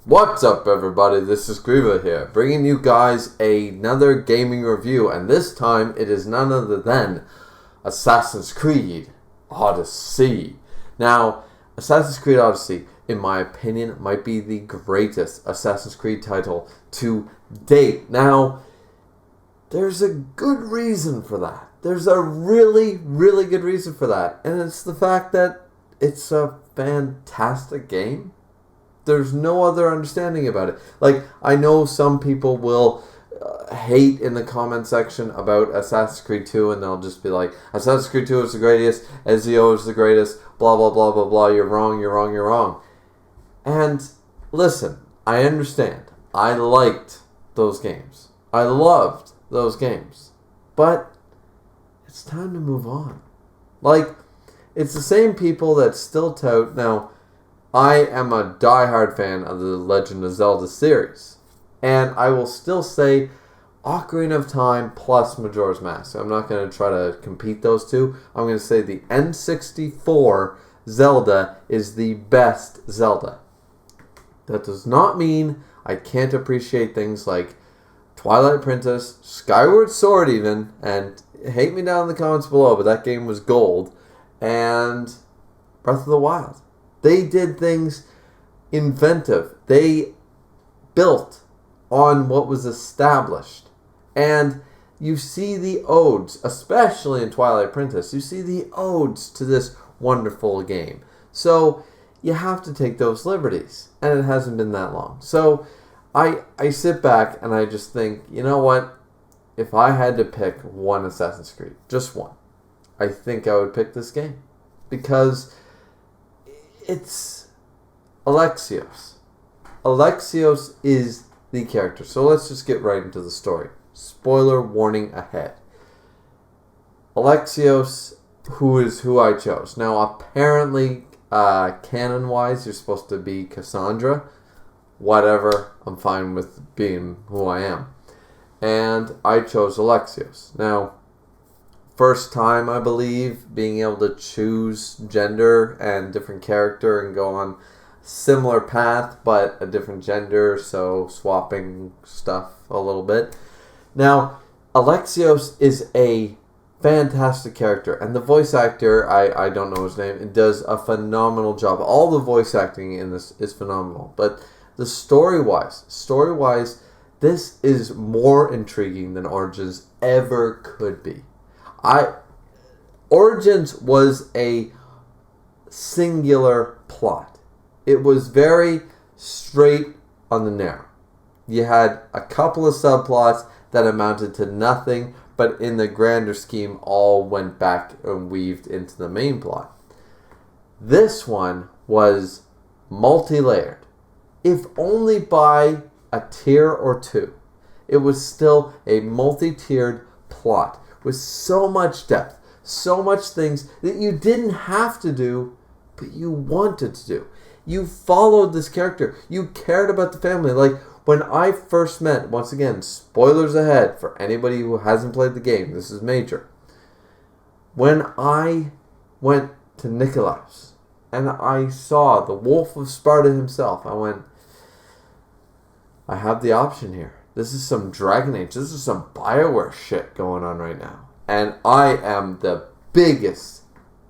What's up, everybody? This is Griever here, bringing you guys another gaming review, and this time it is none other than Assassin's Creed Odyssey. Now, Assassin's Creed Odyssey, in my opinion, might be the greatest Assassin's Creed title to date. Now, there's a good reason for that. There's a really, really good reason for that, and it's the fact that it's a fantastic game. There's no other understanding about it. Like, I know some people will hate in the comment section about Assassin's Creed 2, and they'll just be like, Assassin's Creed 2 is the greatest, Ezio is the greatest, blah, blah, blah, blah, blah, you're wrong, you're wrong, you're wrong. And listen, I understand. I liked those games. I loved those games. But it's time to move on. Like, it's the same people that still tout. Now, I am a diehard fan of the Legend of Zelda series. And I will still say Ocarina of Time plus Majora's Mask. I'm not going to try to compete those two. I'm going to say the N64 Zelda is the best Zelda. That does not mean I can't appreciate things like Twilight Princess, Skyward Sword even, and hate me down in the comments below, but that game was gold, and Breath of the Wild. They did things inventive. They built on what was established. And you see the odes, especially in Twilight Princess, you see the odes to this wonderful game. So you have to take those liberties. And it hasn't been that long. So I sit back and I just think, you know what? If I had to pick one Assassin's Creed, just one, I think I would pick this game. Because it's Alexios. Alexios is the character. So let's just get right into the story. Spoiler warning ahead. Alexios, who is who I chose. Now, apparently, canon-wise, you're supposed to be Cassandra. Whatever. I'm fine with being who I am. And I chose Alexios. Now, first time, I believe, being able to choose gender and different character and go on similar path, but a different gender, so swapping stuff a little bit. Now, Alexios is a fantastic character, and the voice actor, I don't know his name, does a phenomenal job. All the voice acting in this is phenomenal, but the story-wise, this is more intriguing than Origins ever could be. Origins was a singular plot. It was very straight on the narrow. You had a couple of subplots that amounted to nothing, but in the grander scheme all went back and weaved into the main plot. This one was multi-layered. If only by a tier or two. It was still a multi-tiered plot with so much depth, so much things that you didn't have to do, but you wanted to do. You followed this character. You cared about the family. Like, when I first met, once again, spoilers ahead for anybody who hasn't played the game, this is major. When I went to Nikolaos and I saw the Wolf of Sparta himself, I went, I have the option here. This is some Dragon Age. This is some BioWare shit going on right now. And I am the biggest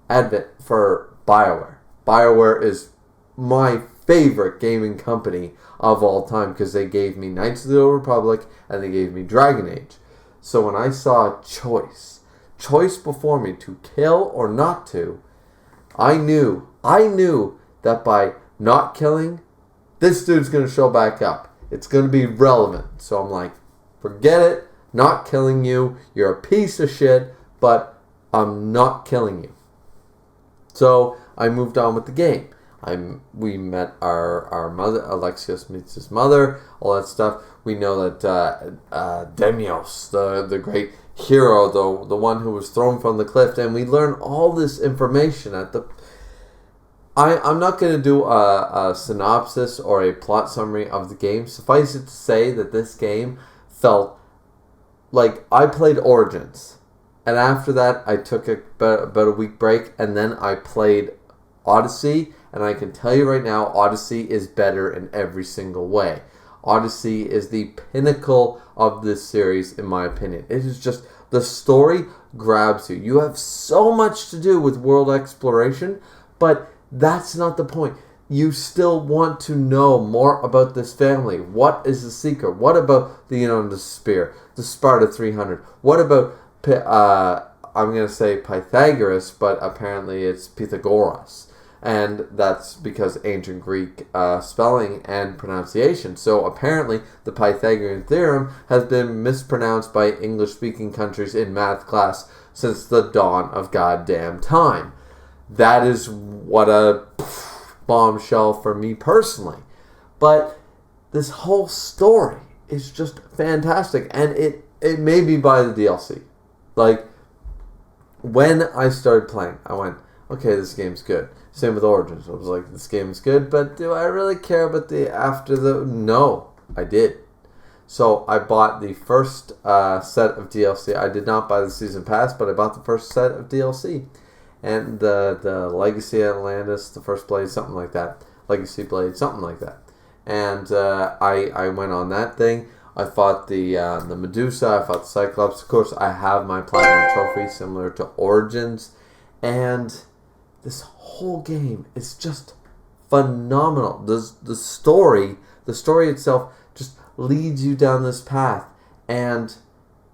advocate for BioWare. BioWare is my favorite gaming company of all time because they gave me Knights of the Old Republic and they gave me Dragon Age. So when I saw a choice before me to kill or not to, I knew that by not killing, this dude's going to show back up. It's going to be relevant. So I'm like, forget it, not killing you. You're a piece of shit, but I'm not killing you. So I moved on with the game. We met our mother. Alexios meets his mother, all that stuff. We know that Demios, the great hero, the one who was thrown from the cliff, and we learn all this information at the... I'm not going to do a synopsis or a plot summary of the game. Suffice it to say that this game felt like I played Origins. And after that, I took about a week break, and then I played Odyssey, And I can tell you right now, Odyssey is better in every single way. Odyssey is the pinnacle of this series, in my opinion. It is just, the story grabs you. You have so much to do with world exploration, but that's not the point. You still want to know more about this family. What is the secret? What about the spear, the Sparta 300? What about I'm going to say Pythagoras, but apparently it's Pythagoras. And that's because ancient Greek spelling and pronunciation. So apparently the Pythagorean theorem has been mispronounced by English-speaking countries in math class since the dawn of goddamn time. That is what a bombshell for me personally. But this whole story is just fantastic. And it made me buy the DLC. Like, when I started playing, I went, okay, this game's good. Same with Origins. I was like, this game's good, but do I really care about No, I did. So I bought the first set of DLC. I did not buy the Season Pass, but I bought the first set of DLC. And the Legacy Atlantis, the First Blade, something like that. Legacy Blade, something like that. And I went on that thing. I fought the Medusa, I fought the Cyclops. Of course, I have my Platinum Trophy, similar to Origins. And this whole game is just phenomenal. The story itself just leads you down this path. And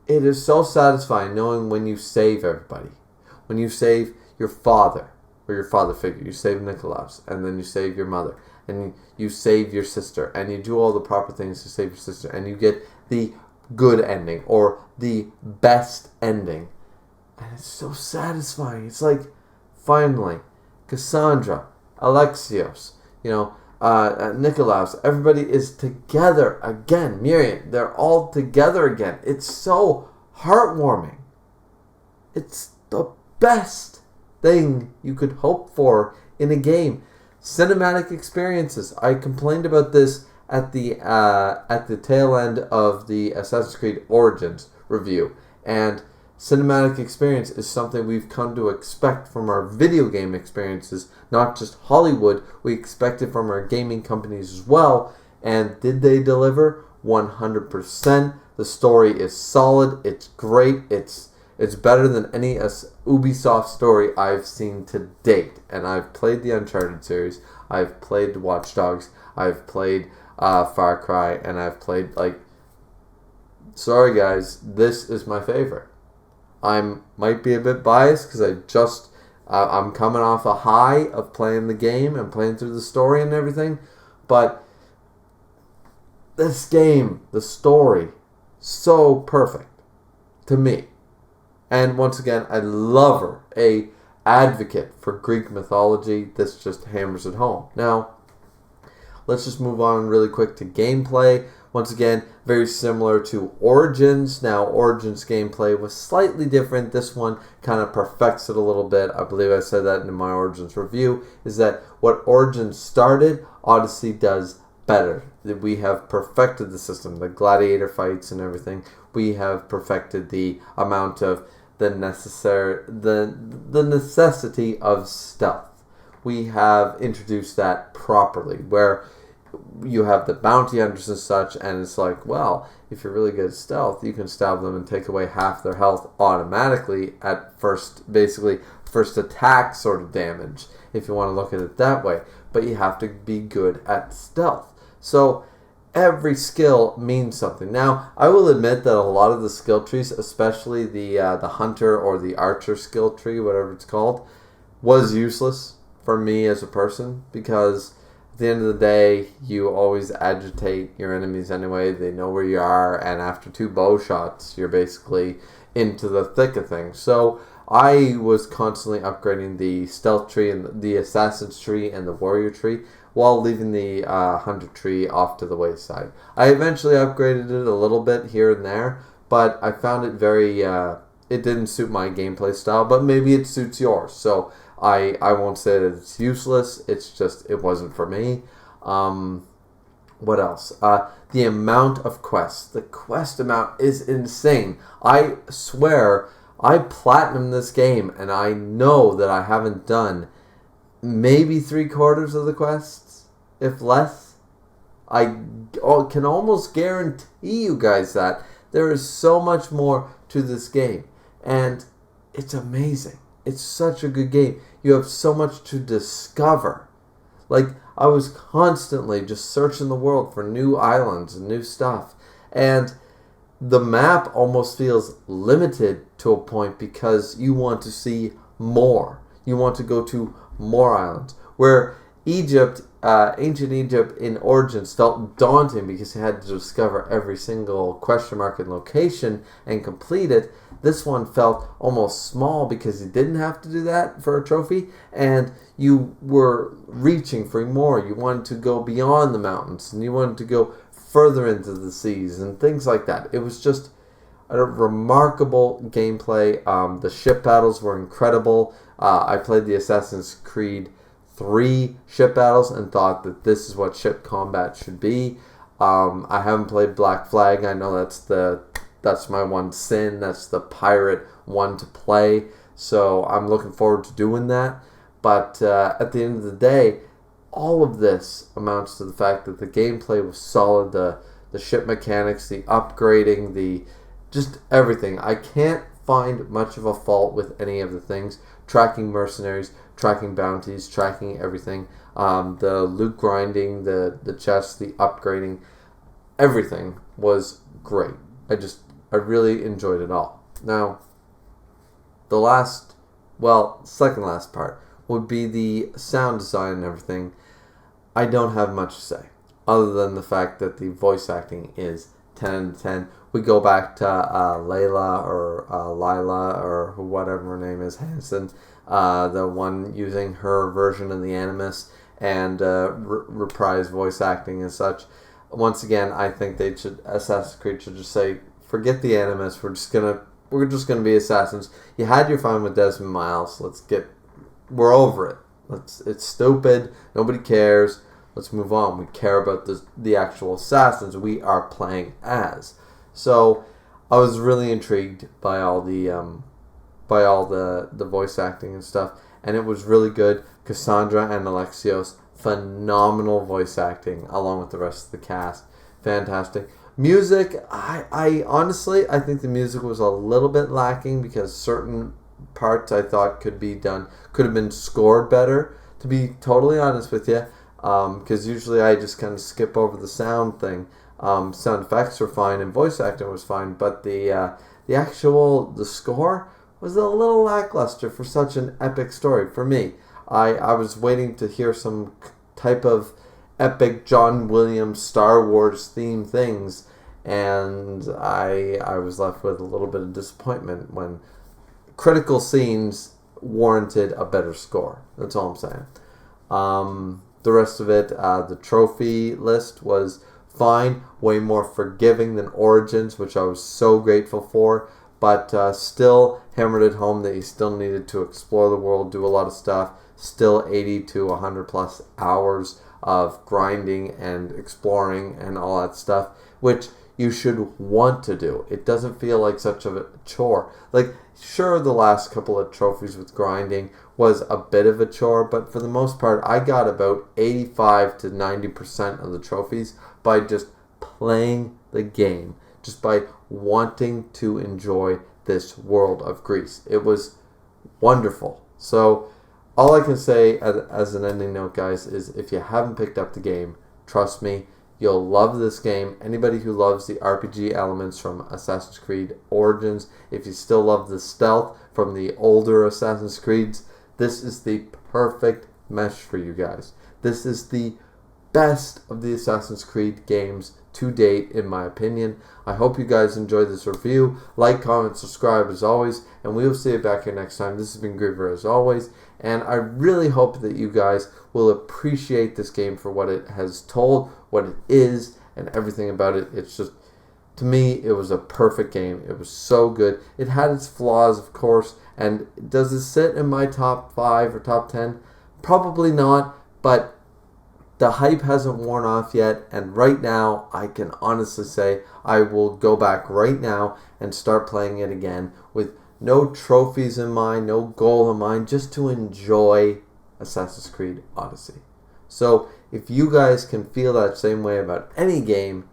it is so satisfying knowing when you save everybody. When you save your father, or your father figure. You save Nikolaus, and then you save your mother. And you save your sister, and you do all the proper things to save your sister, and you get the good ending, or the best ending. And it's so satisfying. It's like, finally, Cassandra, Alexios, Nikolaus, everybody is together again. Miriam, they're all together again. It's so heartwarming. It's the best thing you could hope for in a game. Cinematic experiences. I complained about this at the tail end of the Assassin's Creed Origins review, and cinematic experience is something we've come to expect from our video game experiences, not just Hollywood. We expect it from our gaming companies as well. And did they deliver? 100%. The story is solid. It's great. It's better than any Ubisoft story I've seen to date. And I've played the Uncharted series. I've played Watch Dogs. I've played Far Cry. And I've played, sorry guys, this is my favorite. I might be a bit biased because I'm coming off a high of playing the game and playing through the story and everything. But this game, the story, so perfect to me. And once again, I love her, a advocate for Greek mythology. This just hammers it home. Now, let's just move on really quick to gameplay. Once again, very similar to Origins. Now, Origins gameplay was slightly different. This one kind of perfects it a little bit. I believe I said that in my Origins review, is that what Origins started, Odyssey does better. We have perfected the system, the gladiator fights and everything. We have perfected the amount of the necessity of stealth. We have introduced that properly, where you have the bounty hunters and such, and it's like, well, if you're really good at stealth, you can stab them and take away half their health automatically at first attack sort of damage, if you want to look at it that way. But you have to be good at stealth. So every skill means something. Now, I will admit that a lot of the skill trees, especially the hunter or the archer skill tree, whatever it's called, was useless for me as a person, because at the end of the day, you always agitate your enemies anyway. They know where you are, and after 2 bow shots, you're basically into the thick of things. So I was constantly upgrading the stealth tree and the assassin's tree and the warrior tree, while leaving the hunter tree off to the wayside. I eventually upgraded it a little bit here and there, but I found it very, it didn't suit my gameplay style, but maybe it suits yours. So I won't say that it's useless, it's just, it wasn't for me. What else? The amount of quests. The quest amount is insane. I swear, I platinumed this game, and I know that I haven't done maybe 3/4 of the quests, if less. I can almost guarantee you guys that there is so much more to this game, and it's amazing. It's such a good game. You have so much to discover. Like, I was constantly just searching the world for new islands and new stuff, and the map almost feels limited to a point because you want to see more. You want to go to more islands. Where Egypt, ancient Egypt in Origins felt daunting because you had to discover every single question mark and location and complete it. This one felt almost small because you didn't have to do that for a trophy, and you were reaching for more. You wanted to go beyond the mountains, and you wanted to go further into the seas and things like that. It was just a remarkable gameplay. The ship battles were incredible. I played the Assassin's Creed 3 ship battles and thought that this is what ship combat should be. I haven't played Black Flag. I know that's my one sin. That's the pirate one to play. So I'm looking forward to doing that. But at the end of the day, all of this amounts to the fact that the gameplay was solid. The ship mechanics, the upgrading, the just everything. I can't find much of a fault with any of the things. Tracking mercenaries, tracking bounties, tracking everything. The loot grinding, the chests, the upgrading, everything was great. I really enjoyed it all. Now, second last part would be the sound design and everything. I don't have much to say, other than the fact that the voice acting is 10 out of 10. We go back to Layla or Lila or whatever her name is, Hansen, the one using her version of the Animus and reprise voice acting and such. Once again, I think Assassin's Creed should just say, forget the Animus. We're just gonna be assassins. You had your fun with Desmond Miles. We're over it. It's stupid. Nobody cares. Let's move on. We care about the actual assassins we are playing as. So I was really intrigued by all the voice acting and stuff, and it was really good. Cassandra and Alexios, phenomenal voice acting along with the rest of the cast. Fantastic. Music, I honestly, I think the music was a little bit lacking because certain parts I thought could have been scored better, to be totally honest with you, because usually I just kind of skip over the sound thing. Sound effects were fine and voice acting was fine, but the score was a little lackluster for such an epic story for me. I was waiting to hear some type of epic John Williams Star Wars theme things, and I was left with a little bit of disappointment when critical scenes warranted a better score. That's all I'm saying. The rest of it, the trophy list was fine, way more forgiving than Origins, which I was so grateful for, but still hammered it home that you still needed to explore the world, do a lot of stuff, still 80 to 100 plus hours of grinding and exploring and all that stuff, which you should want to do. It doesn't feel like such a chore. Like, sure, the last couple of trophies with grinding was a bit of a chore, but for the most part, I got about 85 to 90% of the trophies by just playing the game, just by wanting to enjoy this world of Greece. It was wonderful. So all I can say as an ending note, guys, is if you haven't picked up the game, trust me, you'll love this game. Anybody who loves the RPG elements from Assassin's Creed Origins, if you still love the stealth from the older Assassin's Creeds, this is the perfect mesh for you guys. This is the best of the Assassin's Creed games to date, in my opinion. I hope you guys enjoyed this review. Like, comment, subscribe as always, and we will see you back here next time. This has been Griever as always, and I really hope that you guys will appreciate this game for what it has told, what it is, and everything about it. It's just, to me, it was a perfect game. It was so good. It had its flaws, of course, and does it sit in my top 5 or top 10? Probably not, but the hype hasn't worn off yet, and right now, I can honestly say I will go back right now and start playing it again with no trophies in mind, no goal in mind, just to enjoy Assassin's Creed Odyssey. So if you guys can feel that same way about any game,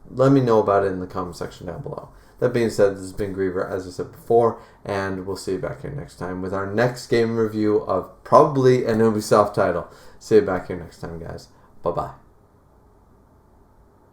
let me know about it in the comment section down below. That being said, this has been Griever, as I said before, and we'll see you back here next time with our next game review of probably an Ubisoft title. See you back here next time, guys. Bye-bye.